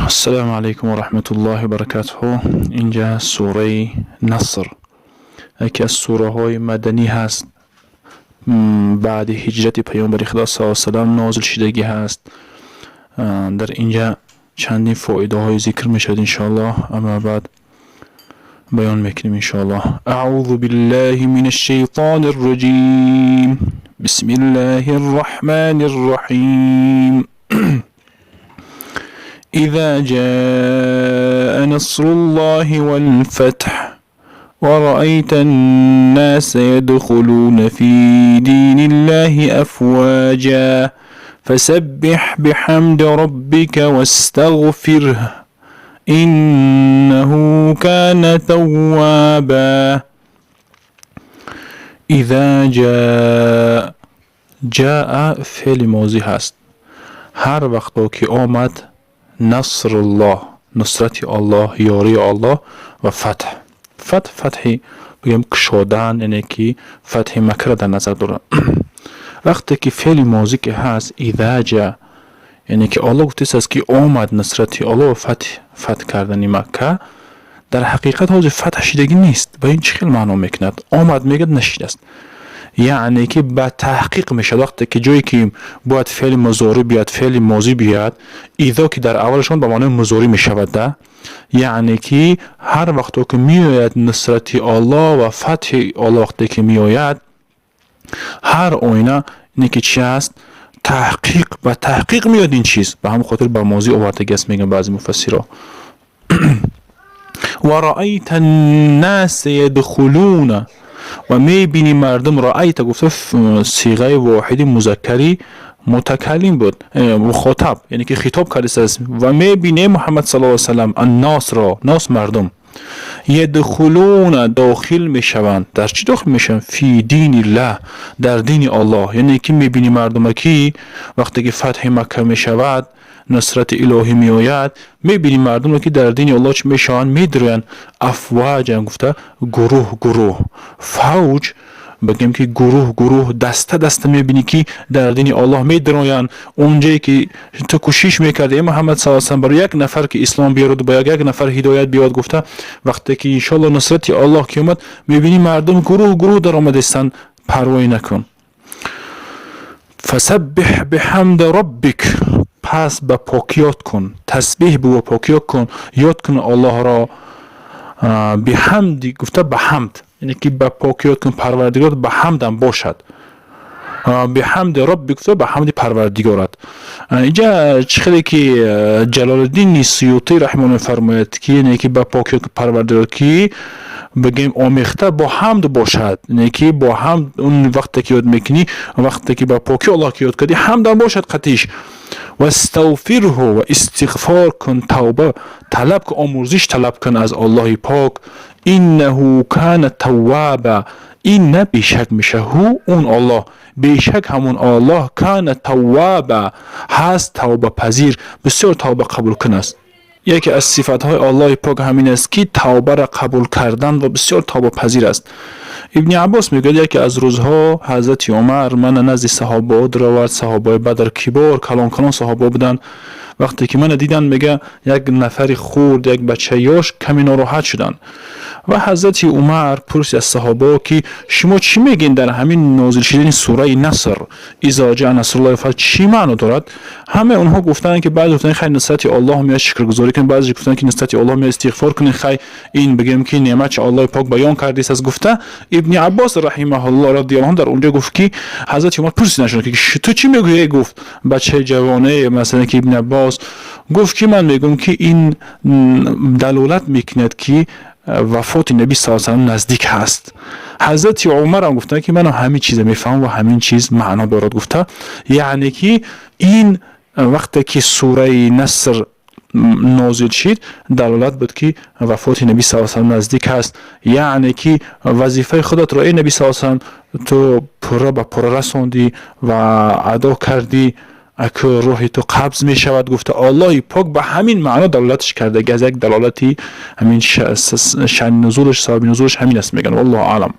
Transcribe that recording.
السلام علیکم و رحمت الله و برکاته. اینجا سوره نصر یکی از سوره های مدنی هست، بعد هجرت پیامبر خدا صلی الله علیه و سلم نازل شدگی هست. در اینجا چندین فایده های ذکر میشد ان شاء الله، اما بعد بیان میکنیم ان شاء الله. اعوذ بالله من الشیطان الرجیم، بسم الله الرحمن الرحیم. إذا جاء نصر الله والفتح ورأيت الناس يدخلون في دين الله أفواجا فسبح بحمد ربك واستغفره إنه كان توابا. إذا جاء فعل ماضی هست. هر وقتا که آمد نصر الله، نصرت الله، یاری الله و فتحی بگیم کشادن، یعنی که فتح مکه در نظر دارن. وقتی که فعل ماضی که هست اذا جاء، یعنی که الله گفته است که آمد نصرت الله و فتح کردن مکه، در حقیقت حاضر فتح شدگی نیست. با این چه خیلی معنا میکند؟ آمد میگه نشید است، یعنی که با تحقیق میشه. وقتی که جایی که باید فعل مضارع بیاد، فعل ماضی بیاد، اذا که در اولشون به معنای مضارع میشود، یعنی که هر وقت که میآید نصرت الله و فتح الله، وقتی که میآید هر آینه اینه که چی است؟ تحقیق میاد این چیز. به همون خاطر با ماضی آورده است میگن بعضی مفسرها. و رأیت الناس یدخلون، و میبینی مردم. رأیت گفته صیغه واحد مذکری متکلم بود، مخاطب، یعنی که خطاب کرده است. و میبینی محمد صلی الله علیه و سلم الناس را، ناس مردم، یدخلون داخل میشوند. در چی داخل میشن؟ فی دین الله، در دین الله. یعنی که میبینی مردم که وقتی که فتح مکه میشود، نصرت الهی میآید، میبینی مردم که در دین الله چه میشن؟ میدرن. افواجا گفته گروه، فوج بگیم که گروه، دسته میبینی که در دین الله میدرن. اونجایی که تو کوشش میکردی محمد صلی الله علیه و سلم برای یک نفر که اسلام بیارد، با یک نفر هدایت بیاد، گفته وقتی که ان شاء الله نصرت الله که اومد، میبینی مردم گروه در آمدستن. پروایی نکن. فسبح بحمد ربک، پس با پاکیات کن، تسبیح بو پاکیات کن، یاد کن الله را. بحمد گفته بحمد، یعنی که با پاکیات کن پروردگار، بحمد هم باشد. بحمد رب گفته بحمد پروردگارت. اینجا چخیلی که جلال الدین سیوطی رحمه الله فرماید که یعنی که با پاکیات پروردگار که بگیم آمیخته با حمد باشد، یعنی که با حمد اون وقتی که یاد میکنی، وقتی که با پاکی الله که یاد کردی، حمد هم باشد قطعیش. و استغفره، و استغفار کن، توبه طلب کن، آمرزش طلب کن از الله پاک. انه کان توابا، این نه بیشک میشه، هو اون الله، بیشک همون الله، کان توابا هست توبه پذیر، بسیار توبه قبول کن است. یکی از صفاتهای الله پاک همین است که توبه را قبول کردن و بسیار توبه پذیر است. ابن عباس میگه یکی از روزها حضرت عمر من نزد صحابه در صحابه بدر کبار کلان صحابه بودن. وقتی که من دیدن میگه یک نفر خورد، یک بچه یاش کمی ناراحت شدن و حضرت عمر پرسید از صحابه که شما چی میگین در همین نازل شدن سوره نصر، اذا جاء نصر الله والفتح چی معنی دارد؟ همه اونها گفتن که بعضی گفتن خیر نصرت الله میاد شکرگزاری کن، بعضی گفتن که نصرت الله میاد استغفار کن، خیر این بگیم که نعمت الله پاک بیان کرده است. گفته ابن عباس رحمه الله رضی الله عنه در اونجا گفت که حضرت عمر پرسید نشون که تو چی میگی؟ گفت بچه جوانه مثلا که ابن عباس گفت که من میگم که این دلالت میکند که وفات نبی صلی الله علیه و سلم نزدیک هست. حضرت عمر هم گفتن که من همین چیز میفهم و همین چیز معنا دارد. گفته یعنی که این وقتی که سوره نصر نازل شد دلالت بود که وفات نبی صلی الله علیه و سلم نزدیک هست، یعنی که وظیفه خودت را ای نبی صلی الله علیه و سلم تو پره رساندی و ادا کردی، اکه روح تو قبض می شود. گفته الله پاک به همین معنا دلالتش کرده، از یک دلالتی همین شأن نزولش، سبب نزولش همین است میگن. والله اعلم.